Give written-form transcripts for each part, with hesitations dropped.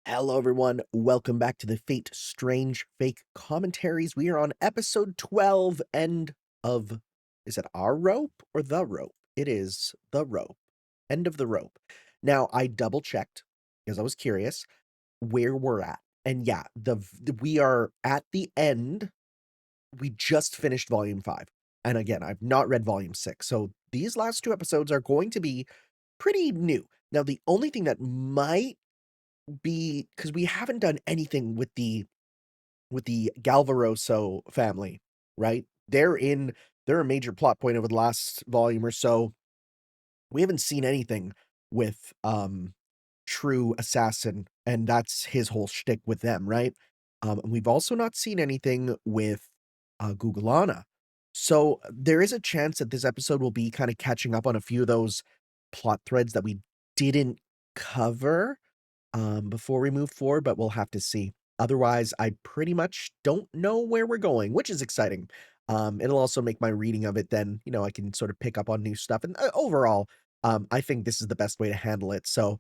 Hello, everyone. Welcome back to the Fate Strange Fake Commentaries. We are on episode 12, End of. Is it our rope or the rope? It is the rope. End of the rope. Now, I double checked because I was curious where we're at. And yeah, we are at the end. We just finished volume 5. And again, I've not read volume 6. So these last two episodes are going to be pretty new. Now, the only thing that might be because we haven't done anything with the Galvaroso family, right? They're a major plot point over the last volume or so. We haven't seen anything with True Assassin, and that's his whole shtick with them, right? And we've also not seen anything with Gugalana. So there is a chance that this episode will be kind of catching up on a few of those plot threads that we didn't cover before we move forward, but we'll have to see. Otherwise, I pretty much don't know where we're going, which is exciting. It'll also make my reading of it then, I can sort of pick up on new stuff. And overall, I think this is the best way to handle it. So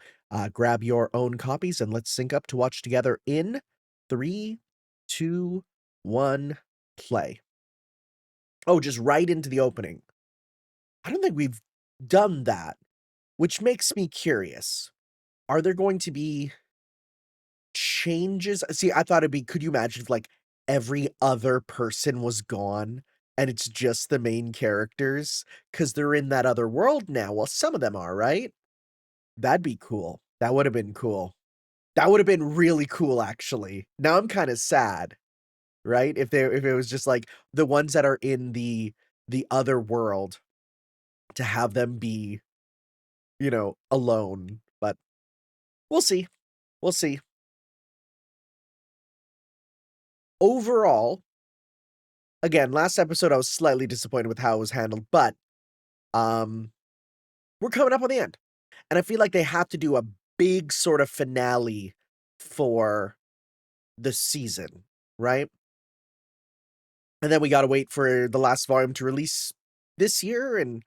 grab your own copies and let's sync up to watch together in 3, 2, 1, play. Oh, just right into the opening. I don't think we've done that, which makes me curious. Are there going to be changes? See, I thought it'd be, could you imagine if like every other person was gone and it's just the main characters because they're in that other world now? Well, some of them are, right? That'd be cool. That would have been cool. That would have been really cool, actually. Now I'm kind of sad, right? If it was just like the ones that are in the other world to have them be, alone. But we'll see. We'll see. Overall, again, last episode I was slightly disappointed with how it was handled, but um we're coming up on the end. And I feel like they have to do a big sort of finale for the season, right? And then we got to wait for the last volume to release this year, and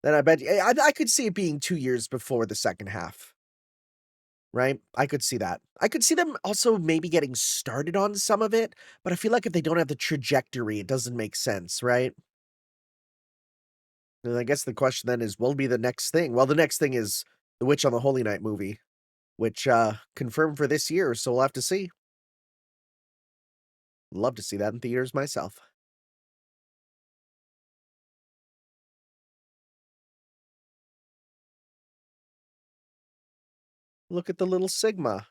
then I bet I could see it being 2 years before the second half, right? I could see that. I could see them also maybe getting started on some of it, but I feel like if they don't have the trajectory, it doesn't make sense, right? And I guess the question then is, what will be the next thing? Well, the next thing is the Witch on the Holy Night movie, which confirmed for this year, so we'll have to see. Love to see that in theaters myself. Look at the little Sigma.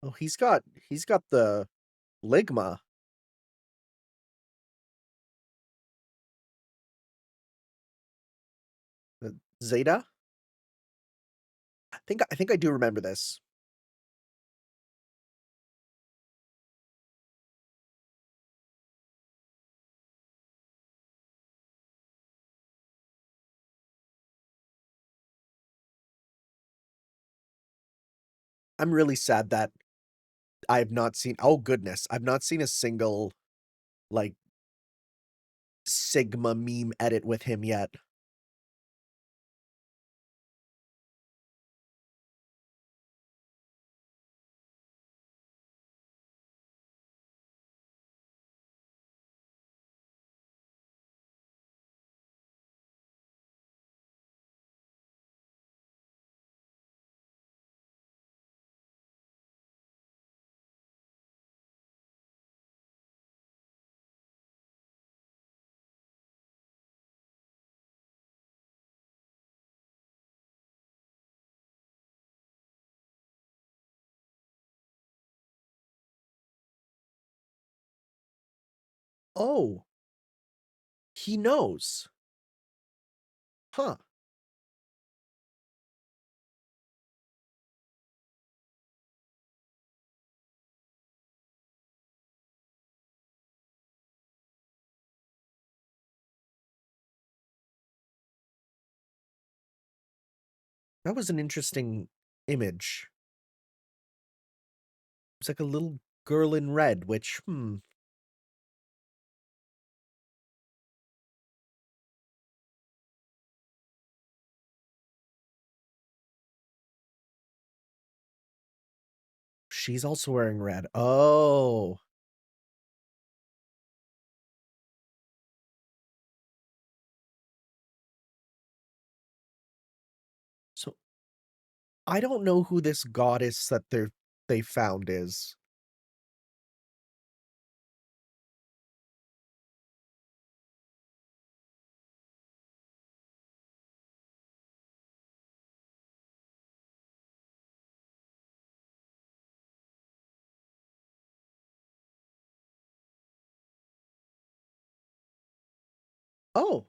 Oh, he's got the Ligma. The Zeta? I think I do remember this. I'm really sad that I've not seen, oh goodness, I've not seen a single like Sigma meme edit with him yet. Oh, he knows. Huh. That was an interesting image. It's like a little girl in red, which, she's also wearing red. Oh. So I don't know who this goddess that they found is. Oh.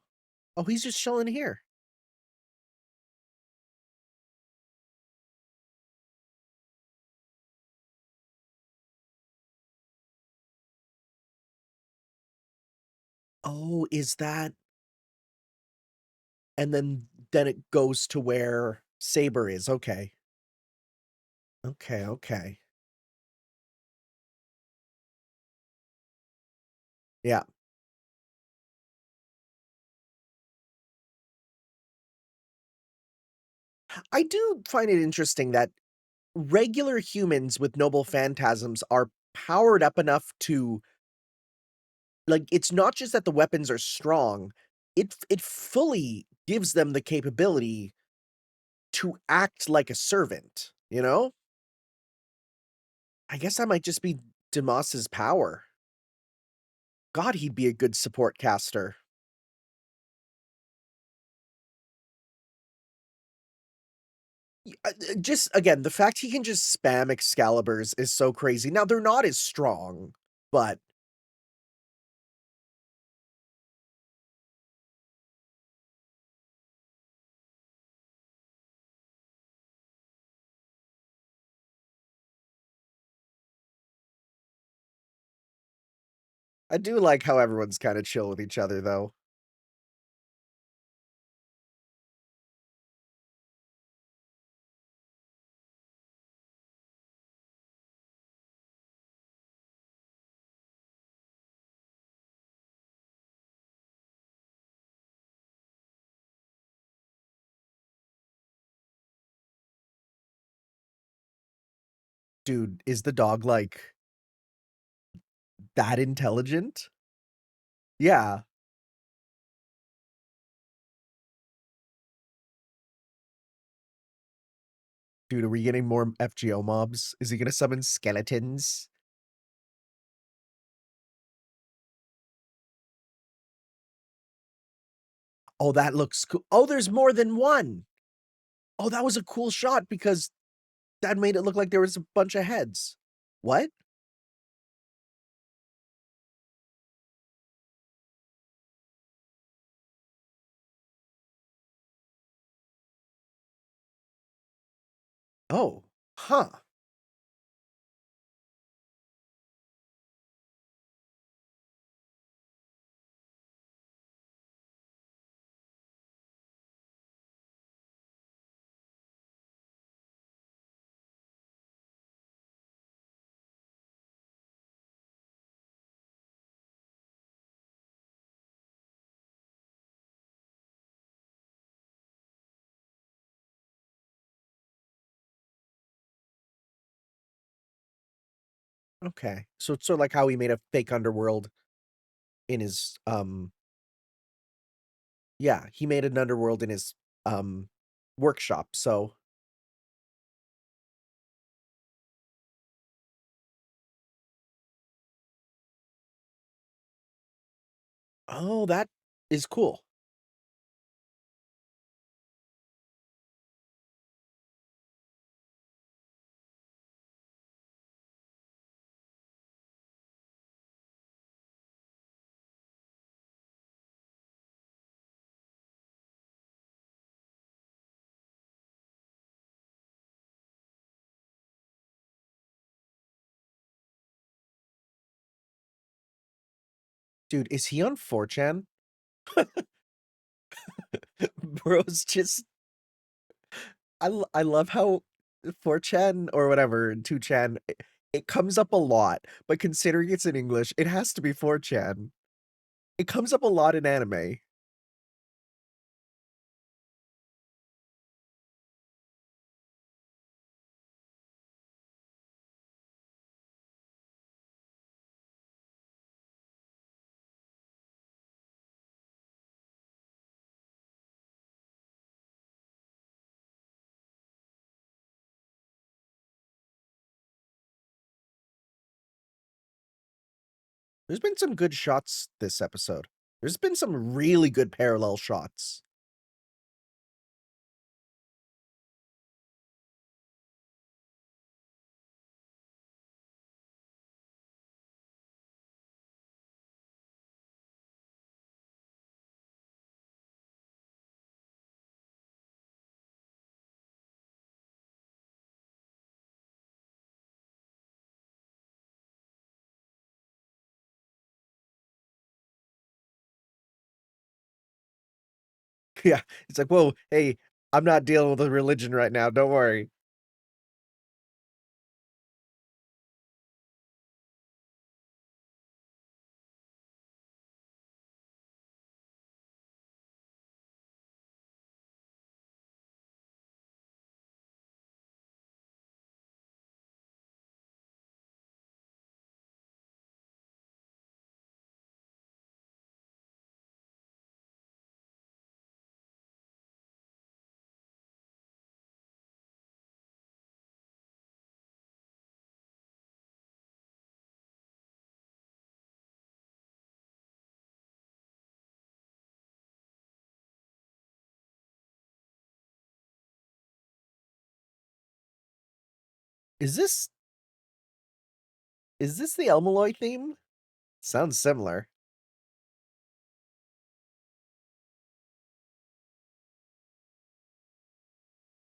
Oh, he's just chilling here. Oh, is that and then it goes to where Saber is, okay. Okay, okay. Yeah. I do find it interesting that regular humans with noble phantasms are powered up enough to like, it's not just that the weapons are strong, it fully gives them the capability to act like a servant, you know? I guess that might just be Demas's power. God, he'd be a good support caster. Just again, the fact he can just spam Excaliburs is so crazy. Now, they're not as strong, but I do like how everyone's kinda chill with each other, though. Dude, is the dog, like, that intelligent? Yeah. Dude, are we getting more FGO mobs? Is he gonna summon skeletons? Oh, that looks cool. Oh, there's more than one! Oh, that was a cool shot because that made it look like there was a bunch of heads. What? Oh, huh. Okay. So it's sort of like how he made a fake underworld in his, yeah, he made an underworld in his, um, workshop, so oh, that is cool. Dude, is he on 4chan? Bro's just I love how 4chan or whatever, 2chan, it comes up a lot, but considering it's in English, it has to be 4chan. It comes up a lot in anime. There's been some good shots this episode. There's been some really good parallel shots. Yeah, it's like, "Whoa, hey, I'm not dealing with a religion right now, don't worry." Is this the Elmaloy theme? Sounds similar.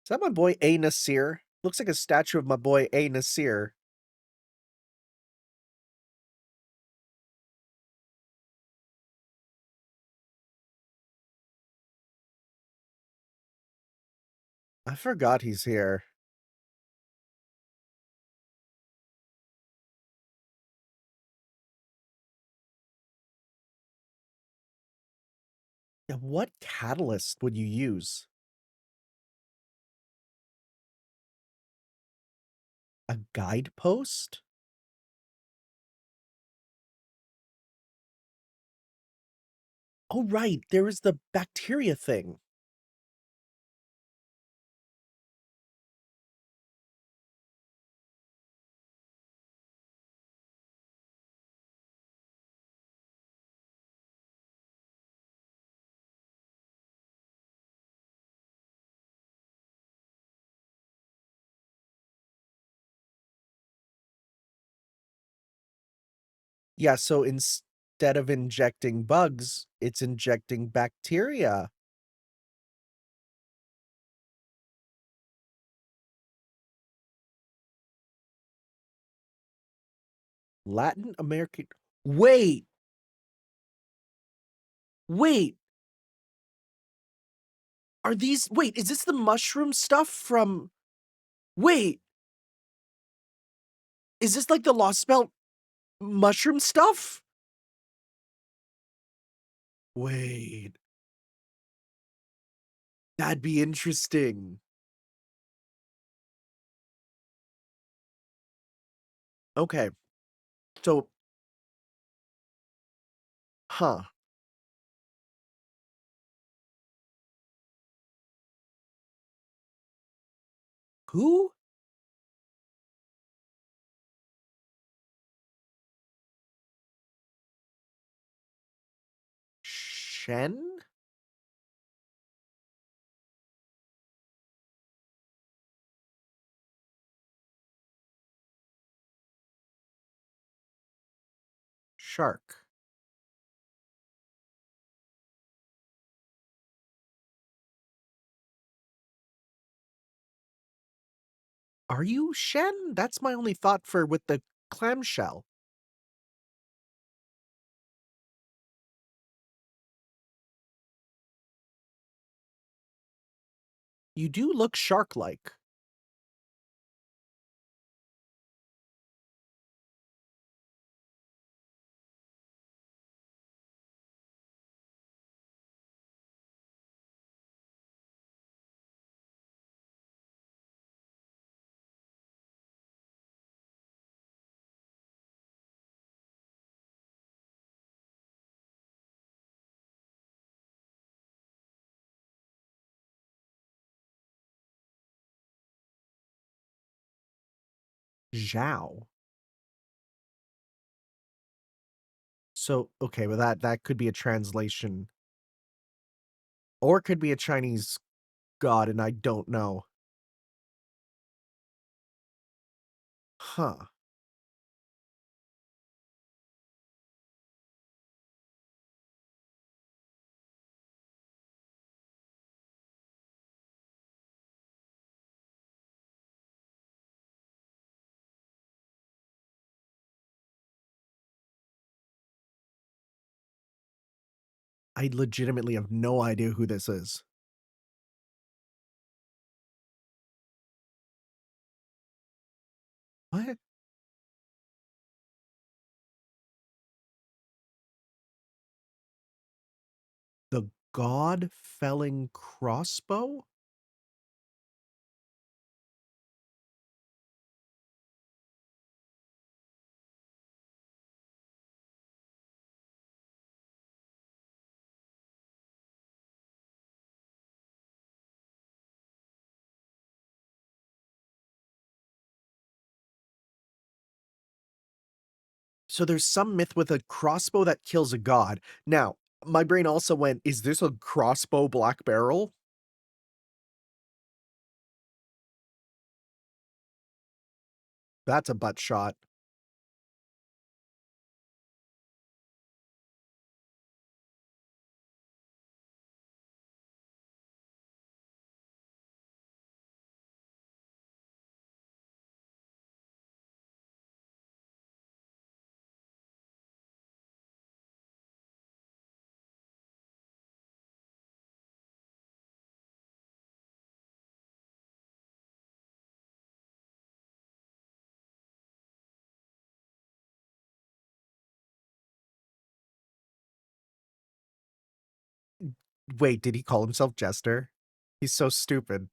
Is that my boy A. Nasir? Looks like a statue of my boy A. Nasir. I forgot he's here. Yeah, what catalyst would you use? A guidepost? Oh, right, there is the bacteria thing. Yeah, so instead of injecting bugs, it's injecting bacteria. Latin American. Wait, wait. Wait, is this the mushroom stuff from. Wait, is this like the Lost Spell mushroom stuff? Wait, that'd be interesting. Okay, so, huh. Who? Shen? Shark. Are you Shen? That's my only thought for with the clamshell. You do look shark-like. Zhao. So, okay, well, that could be a translation, or it could be a Chinese god, and I don't know. Huh. I legitimately have no idea who this is. What? The God-felling crossbow? So there's some myth with a crossbow that kills a god. Now, my brain also went, "Is this a crossbow Black Barrel?" That's a butt shot. Wait, did he call himself Jester? He's so stupid.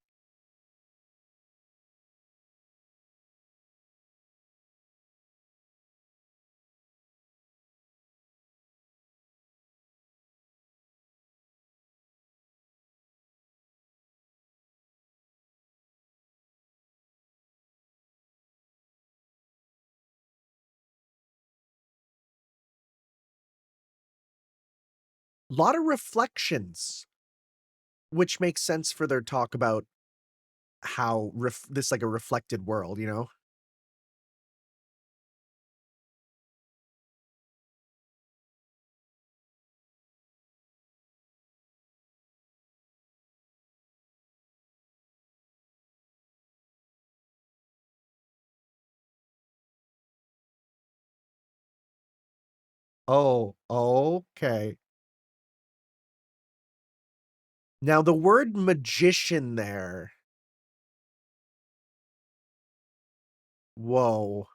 Lot of reflections, which makes sense for their talk about how this like a reflected world, you know? Oh, okay. Now the word magician there. Whoa.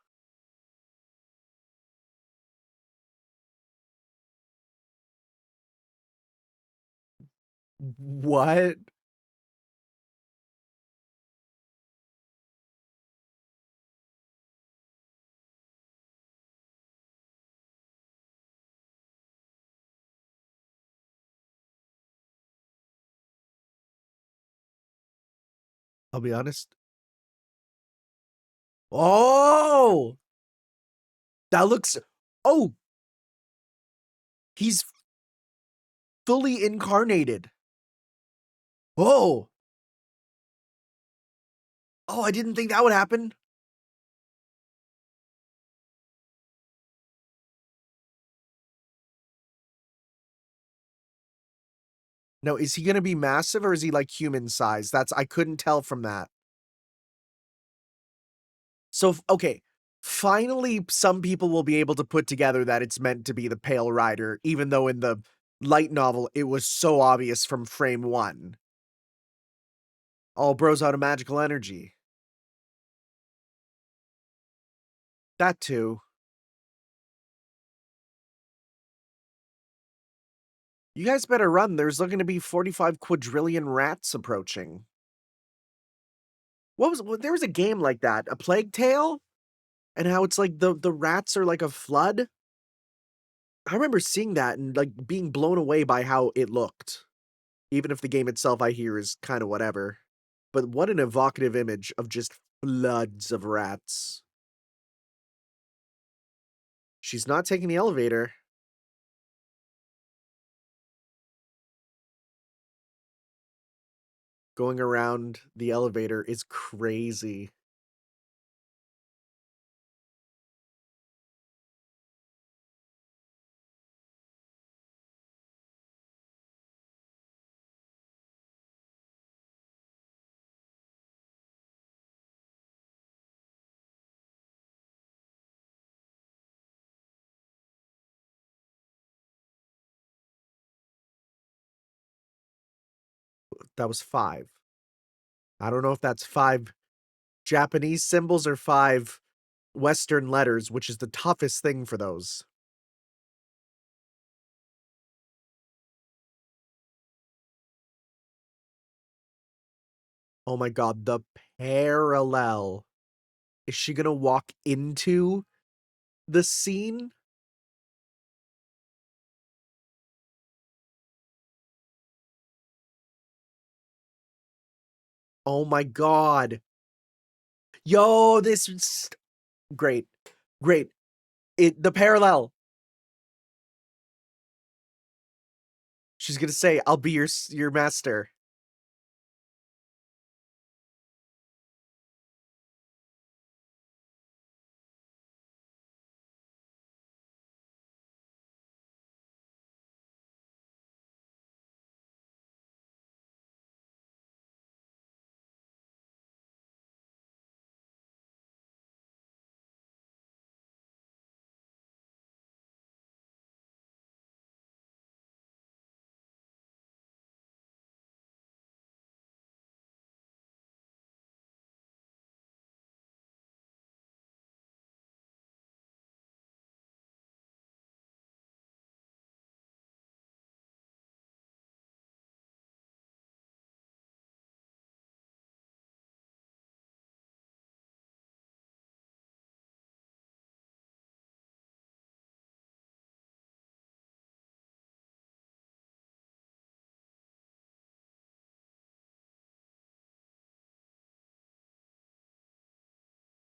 What? I'll be honest. Oh! That looks oh, he's fully incarnated. Oh! Oh, I didn't think that would happen. Now, is he gonna be massive or is he like human size? That's I couldn't tell from that. So, okay, finally, some people will be able to put together that it's meant to be the Pale Rider, even though in the light novel, it was so obvious from frame one. All bros out of magical energy. That too. You guys better run. There's looking to be 45 quadrillion rats approaching. There was a game like that, a Plague Tale, and how it's like the rats are like a flood. I remember seeing that and like being blown away by how it looked. Even if the game itself I hear is kind of whatever. But what an evocative image of just floods of rats. She's not taking the elevator. going around the elevator is crazy. That was 5. I don't know if that's 5 Japanese symbols or 5 Western letters, which is the toughest thing for those. Oh my god, the parallel. Is she gonna walk into the scene? Oh my god. Yo, this is great. Great. The parallel. She's gonna say, "I'll be your master."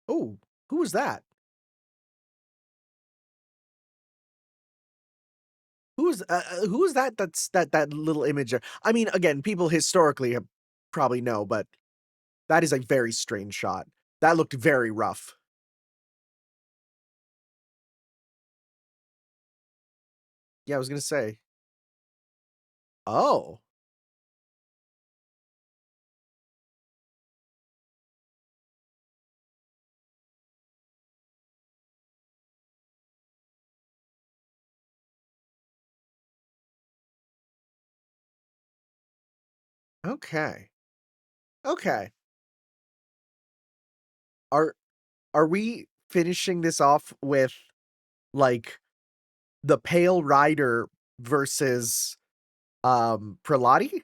Oh, who was that? Who is that that little image there? I mean, again, people historically have probably know, but that is a very strange shot. That looked very rough. Yeah, I was gonna say. Oh, okay. Okay. Are are we finishing this off with, like, the Pale Rider versus, Prelati?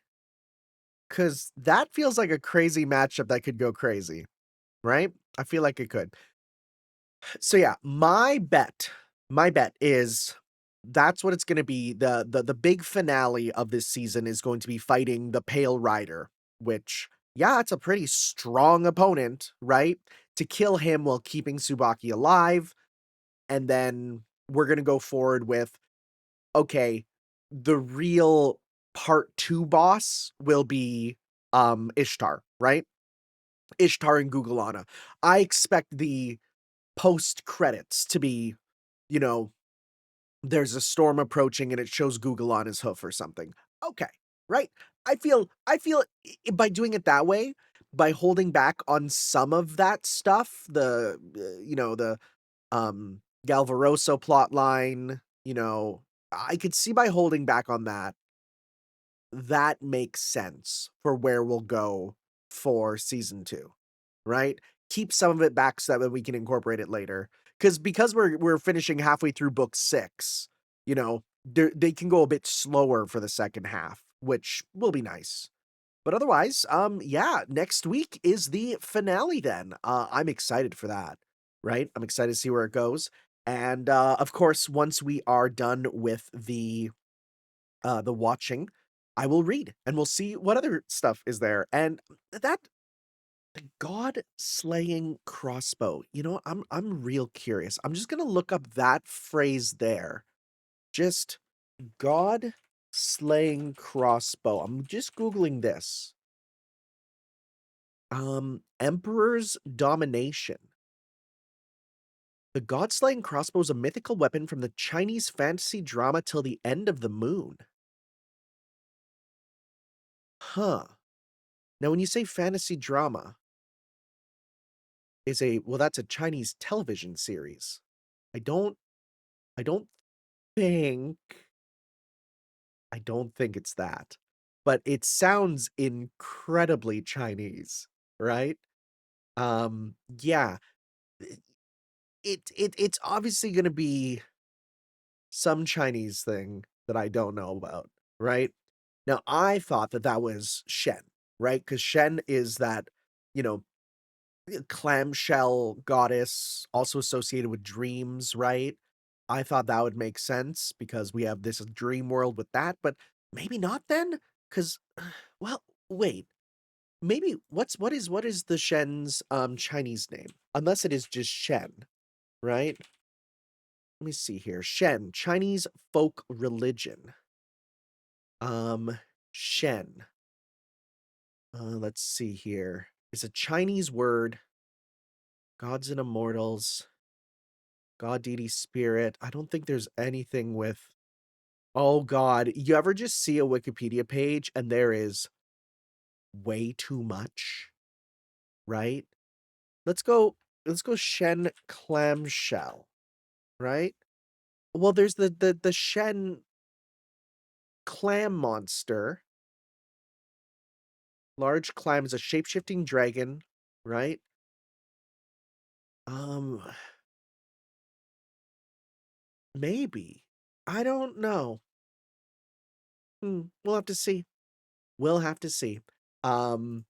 'Cause that feels like a crazy matchup that could go crazy, right? I feel like it could. So yeah, my bet is that's what it's gonna be. The big finale of this season is going to be fighting the Pale Rider, which, yeah, it's a pretty strong opponent, right? To kill him while keeping Tsubaki alive, and then we're gonna go forward with, okay, the real part 2 boss will be, Ishtar, right? Ishtar and Gugalana. I expect the post credits to be, you know, there's a storm approaching and it shows Google on his hoof or something. Okay, right? I feel by doing it that way, by holding back on some of that stuff, the Galvaroso plot line, I could see by holding back on that, that makes sense for where we'll go for season 2, right? Keep some of it back so that we can incorporate it later. Because we're finishing halfway through book 6, they can go a bit slower for the second half, which will be nice. But otherwise, yeah, next week is the finale then. I'm excited for that, right? I'm excited to see where it goes. And of course, once we are done with the watching, I will read and we'll see what other stuff is there. And that the god slaying crossbow. I'm real curious. I'm just gonna look up that phrase there. Just god slaying crossbow. I'm just googling this. Emperor's Domination. The god-slaying crossbow is a mythical weapon from the Chinese fantasy drama Till the End of the Moon. Huh. Now, when you say fantasy drama, that's a Chinese television series. I don't I don't think I don't think it's that, but it sounds incredibly Chinese, right? Yeah, i it's obviously gonna be some Chinese thing that I don't know about, right? Now, I thought that that was Shen, right? Because Shen is that, you know, clamshell goddess also associated with dreams, right? I thought that would make sense because we have this dream world with that, but maybe not then? Because, well, wait, maybe what is the Shen's Chinese name? Unless it is just Shen, right? Let me see here. Shen, Chinese folk religion. Um, Shen. Let's see here. It's a Chinese word. Gods and immortals. God, deity, spirit. I don't think there's anything with. Oh God, you ever just see a Wikipedia page and there is way too much, right? Let's go. Let's go. Shen clamshell, right? Well, there's the Shen clam monster. Large clam is a shape-shifting dragon, right? Um, maybe. I don't know. We'll have to see. We'll have to see. Um,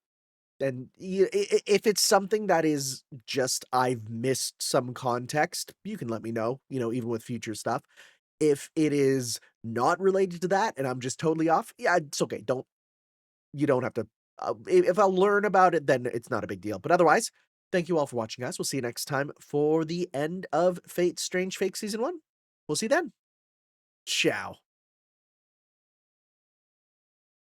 and if it's something that is just I've missed some context, you can let me know, even with future stuff. If it is not related to that and I'm just totally off, yeah, it's okay. You don't have to. If I'll learn about it, then it's not a big deal. But otherwise, thank you all for watching, guys. We'll see you next time for the end of Fate Strange Fake Season 1. We'll see you then. Ciao.